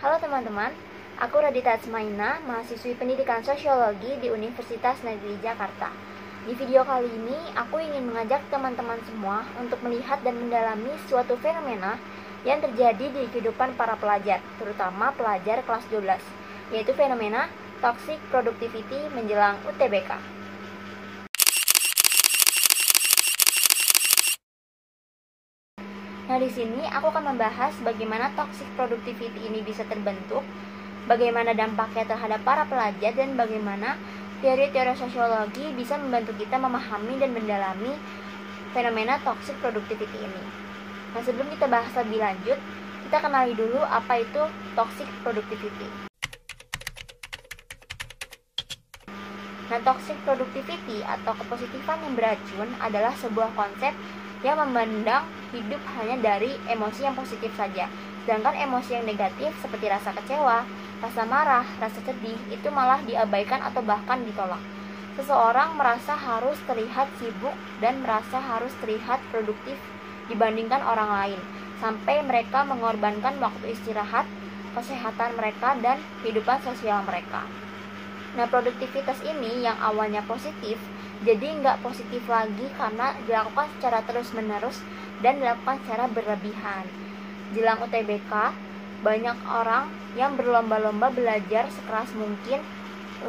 Halo teman-teman, aku Radita Atsmaina, mahasiswi pendidikan sosiologi di Universitas Negeri Jakarta. Di video kali ini, aku ingin mengajak teman-teman semua untuk melihat dan mendalami suatu fenomena yang terjadi di kehidupan para pelajar, terutama pelajar kelas 12, yaitu fenomena toxic productivity menjelang UTBK. Nah, di sini aku akan membahas bagaimana toxic productivity ini bisa terbentuk, bagaimana dampaknya terhadap para pelajar, dan bagaimana teori-teori sosiologi bisa membantu kita memahami dan mendalami fenomena toxic productivity ini. Nah, sebelum kita bahas lebih lanjut, kita kenali dulu apa itu toxic productivity. Nah, toxic productivity atau kepositifan yang beracun adalah sebuah konsep yang memandang hidup hanya dari emosi yang positif saja. Sedangkan emosi yang negatif seperti rasa kecewa, rasa marah, rasa sedih itu malah diabaikan atau bahkan ditolak. Seseorang merasa harus terlihat sibuk dan merasa harus terlihat produktif dibandingkan orang lain, sampai mereka mengorbankan waktu istirahat, kesehatan mereka, dan kehidupan sosial mereka. Nah, produktivitas ini yang awalnya positif jadi nggak positif lagi karena dilakukan secara terus-menerus dan dilakukan secara berlebihan. Jelang UTBK, banyak orang yang berlomba-lomba belajar sekeras mungkin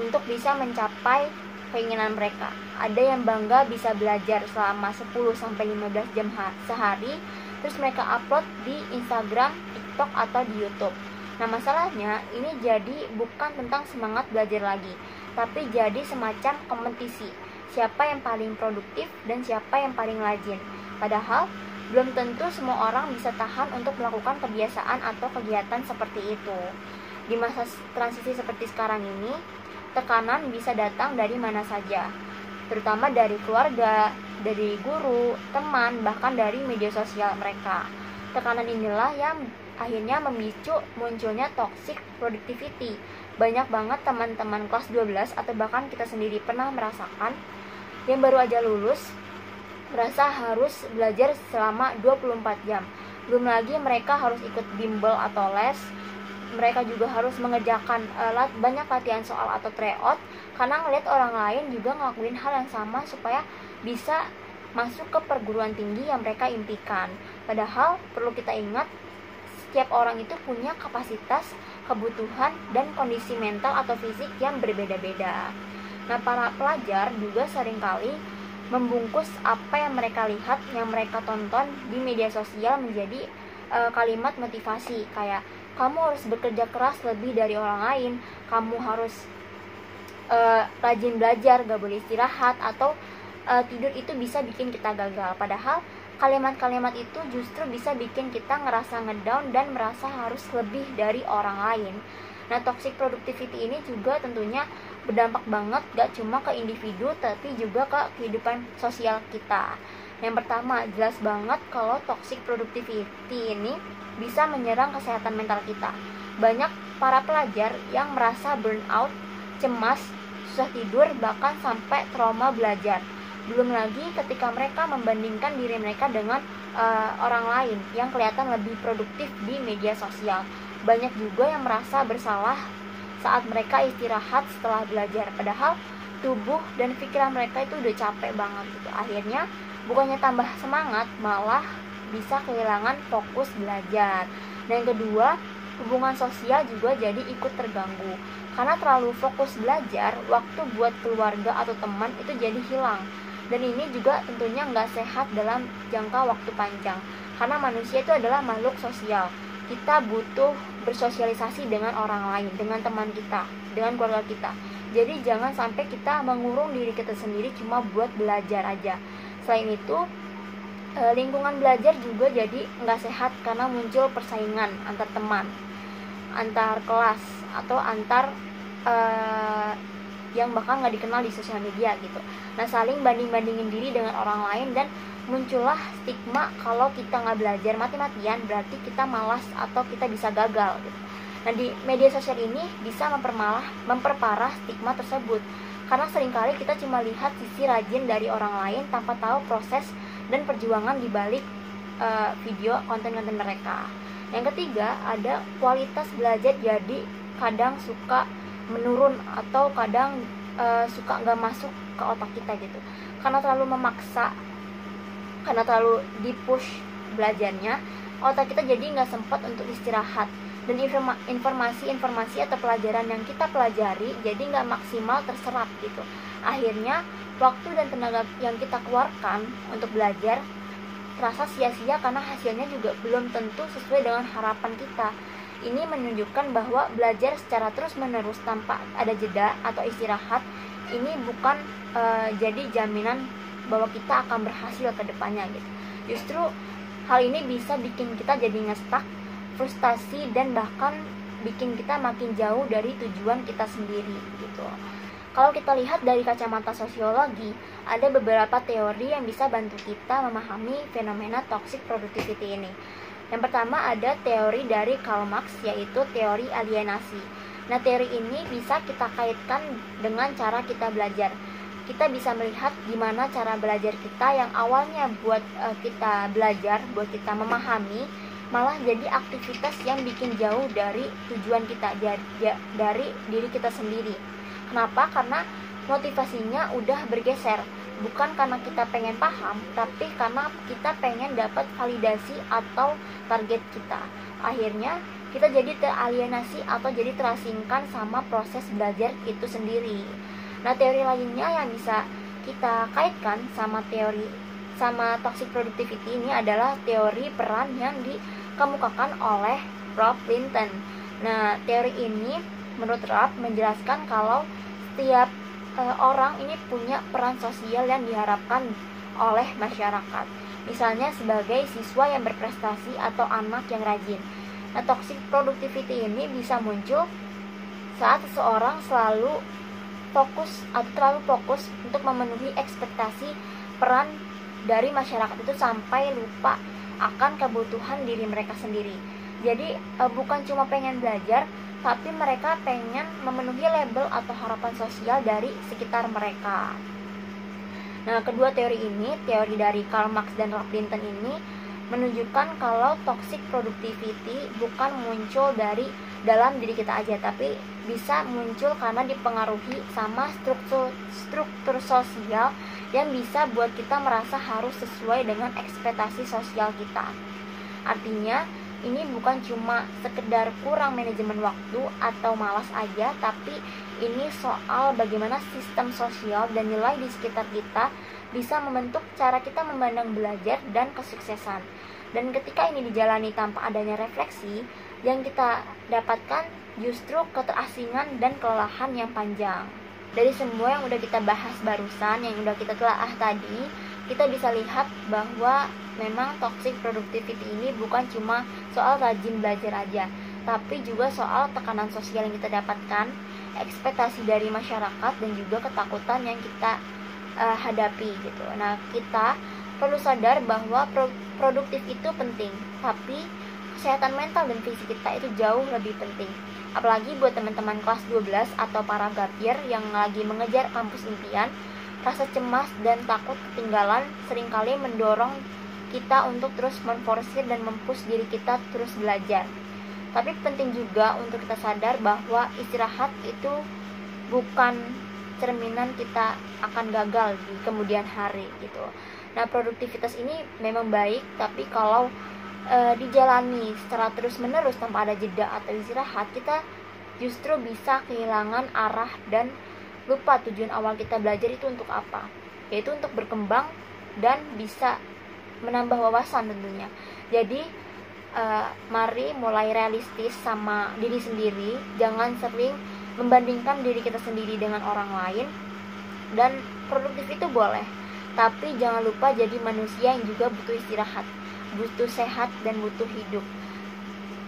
untuk bisa mencapai keinginan mereka. Ada yang bangga bisa belajar selama 10-15 jam sehari, terus mereka upload di Instagram, TikTok, atau di YouTube. Nah, masalahnya ini jadi bukan tentang semangat belajar lagi, tapi jadi semacam kompetisi. Siapa yang paling produktif dan siapa yang paling rajin. Padahal, belum tentu semua orang bisa tahan untuk melakukan kebiasaan atau kegiatan seperti itu. Di masa transisi seperti sekarang ini, tekanan bisa datang dari mana saja, terutama dari keluarga, dari guru, teman, bahkan dari media sosial mereka. Tekanan inilah yang akhirnya memicu munculnya toxic productivity. Banyak banget teman-teman kelas 12 atau bahkan kita sendiri pernah merasakan yang baru aja lulus merasa harus belajar selama 24 jam. Belum lagi mereka harus ikut bimbel atau les. Mereka juga harus mengerjakan banyak latihan soal atau tryout karena ngeliat orang lain juga ngelakuin hal yang sama supaya bisa masuk ke perguruan tinggi yang mereka impikan. Padahal perlu kita ingat, setiap orang itu punya kapasitas, kebutuhan, dan kondisi mental atau fisik yang berbeda-beda. Nah, para pelajar juga seringkali membungkus apa yang mereka lihat, yang mereka tonton di media sosial menjadi kalimat motivasi kayak kamu harus bekerja keras lebih dari orang lain, kamu harus rajin belajar, gak boleh istirahat, atau tidur itu bisa bikin kita gagal. Padahal kalimat-kalimat itu justru bisa bikin kita ngerasa ngedown dan merasa harus lebih dari orang lain. Nah, toxic productivity ini juga tentunya berdampak banget gak cuma ke individu tapi juga ke kehidupan sosial kita. Yang pertama, jelas banget kalau toxic productivity ini bisa menyerang kesehatan mental kita. Banyak para pelajar yang merasa burnout, cemas, susah tidur, bahkan sampai trauma belajar. Belum lagi ketika mereka membandingkan diri mereka dengan orang lain yang kelihatan lebih produktif di media sosial. Banyak juga yang merasa bersalah saat mereka istirahat setelah belajar, padahal tubuh dan pikiran mereka itu udah capek banget gitu. Akhirnya bukannya tambah semangat, malah bisa kehilangan fokus belajar. Dan yang kedua, hubungan sosial juga jadi ikut terganggu. Karena terlalu fokus belajar, waktu buat keluarga atau teman itu jadi hilang. Dan ini juga tentunya nggak sehat dalam jangka waktu panjang. Karena manusia itu adalah makhluk sosial. Kita butuh bersosialisasi dengan orang lain, dengan teman kita, dengan keluarga kita. Jadi jangan sampai kita mengurung diri kita sendiri cuma buat belajar aja. Selain itu, lingkungan belajar juga jadi nggak sehat karena muncul persaingan antar teman, antar kelas, atau antar yang bahkan nggak dikenal di sosial media gitu. Nah, saling banding-bandingin diri dengan orang lain dan muncullah stigma kalau kita nggak belajar mati-matian berarti kita malas atau kita bisa gagal gitu. Nah, di media sosial ini bisa memperparah stigma tersebut karena seringkali kita cuma lihat sisi rajin dari orang lain tanpa tahu proses dan perjuangan di balik video konten-konten mereka. Yang ketiga, ada kualitas belajar jadi kadang suka menurun atau kadang suka nggak masuk ke otak kita gitu, karena terlalu memaksa, karena terlalu dipush belajarnya, otak kita jadi nggak sempat untuk istirahat, dan informasi atau pelajaran yang kita pelajari jadi nggak maksimal terserap gitu. Akhirnya waktu dan tenaga yang kita keluarkan untuk belajar terasa sia-sia karena hasilnya juga belum tentu sesuai dengan harapan kita. Ini menunjukkan bahwa belajar secara terus-menerus tanpa ada jeda atau istirahat ini bukan jadi jaminan bahwa kita akan berhasil ke depannya gitu. Justru hal ini bisa bikin kita jadi ngestak, frustasi, dan bahkan bikin kita makin jauh dari tujuan kita sendiri gitu. Kalau kita lihat dari kacamata sosiologi, ada beberapa teori yang bisa bantu kita memahami fenomena toxic productivity ini. Yang pertama ada teori dari Karl Marx, yaitu teori alienasi. Nah, teori ini bisa kita kaitkan dengan cara kita belajar. Kita bisa melihat gimana cara belajar kita yang awalnya buat kita belajar, buat kita memahami, malah jadi aktivitas yang bikin jauh dari tujuan kita, dari diri kita sendiri. Kenapa? Karena motivasinya udah bergeser. Bukan karena kita pengen paham, tapi karena kita pengen dapat validasi atau target kita. Akhirnya kita jadi teralienasi atau jadi terasingkan sama proses belajar itu sendiri. Nah, teori lainnya yang bisa kita kaitkan sama toxic productivity ini adalah teori peran yang dikemukakan oleh Ralph Linton. Nah, teori ini menurut Ralph menjelaskan kalau setiap orang ini punya peran sosial yang diharapkan oleh masyarakat, misalnya sebagai siswa yang berprestasi atau anak yang rajin. Nah, toxic productivity ini bisa muncul saat seseorang selalu terlalu fokus untuk memenuhi ekspektasi peran dari masyarakat itu sampai lupa akan kebutuhan diri mereka sendiri. Jadi bukan cuma pengen belajar, tapi mereka pengen memenuhi label atau harapan sosial dari sekitar mereka. Nah, kedua teori ini, teori dari Karl Marx dan Ralph Linton ini menunjukkan kalau toxic productivity bukan muncul dari dalam diri kita aja, tapi bisa muncul karena dipengaruhi sama struktur sosial yang bisa buat kita merasa harus sesuai dengan ekspektasi sosial kita. Artinya, ini bukan cuma sekedar kurang manajemen waktu atau malas aja, tapi ini soal bagaimana sistem sosial dan nilai di sekitar kita bisa membentuk cara kita memandang belajar dan kesuksesan. Dan ketika ini dijalani tanpa adanya refleksi, yang kita dapatkan justru keterasingan dan kelelahan yang panjang. Dari semua yang udah kita bahas barusan, yang udah kita telaah tadi, kita bisa lihat bahwa memang toxic productivity ini bukan cuma soal rajin belajar aja, tapi juga soal tekanan sosial yang kita dapatkan, ekspektasi dari masyarakat, dan juga ketakutan yang kita hadapi gitu. Nah, kita perlu sadar bahwa produktif itu penting, tapi kesehatan mental dan fisik kita itu jauh lebih penting. Apalagi buat teman-teman kelas 12 atau para gap year yang lagi mengejar kampus impian, rasa cemas dan takut ketinggalan seringkali mendorong kita untuk terus memforsir dan mempush diri kita terus belajar. Tapi penting juga untuk kita sadar bahwa istirahat itu bukan cerminan kita akan gagal di kemudian hari gitu. Nah, produktivitas ini memang baik, tapi kalau dijalani secara terus-menerus tanpa ada jeda atau istirahat, kita justru bisa kehilangan arah dan lupa tujuan awal kita belajar itu untuk apa, yaitu untuk berkembang dan bisa menambah wawasan tentunya. Jadi mari mulai realistis sama diri sendiri, jangan sering membandingkan diri kita sendiri dengan orang lain. Dan produktif itu boleh, tapi jangan lupa jadi manusia yang juga butuh istirahat, butuh sehat, dan butuh hidup.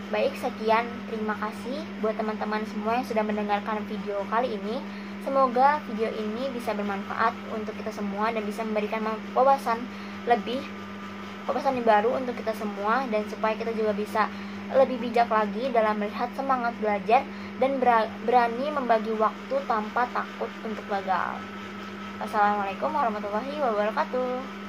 Baik, sekian, terima kasih buat teman-teman semua yang sudah mendengarkan video kali ini. Semoga video ini bisa bermanfaat untuk kita semua dan bisa memberikan wawasan yang baru untuk kita semua, dan supaya kita juga bisa lebih bijak lagi dalam melihat semangat belajar dan berani membagi waktu tanpa takut untuk gagal. Wassalamualaikum warahmatullahi wabarakatuh.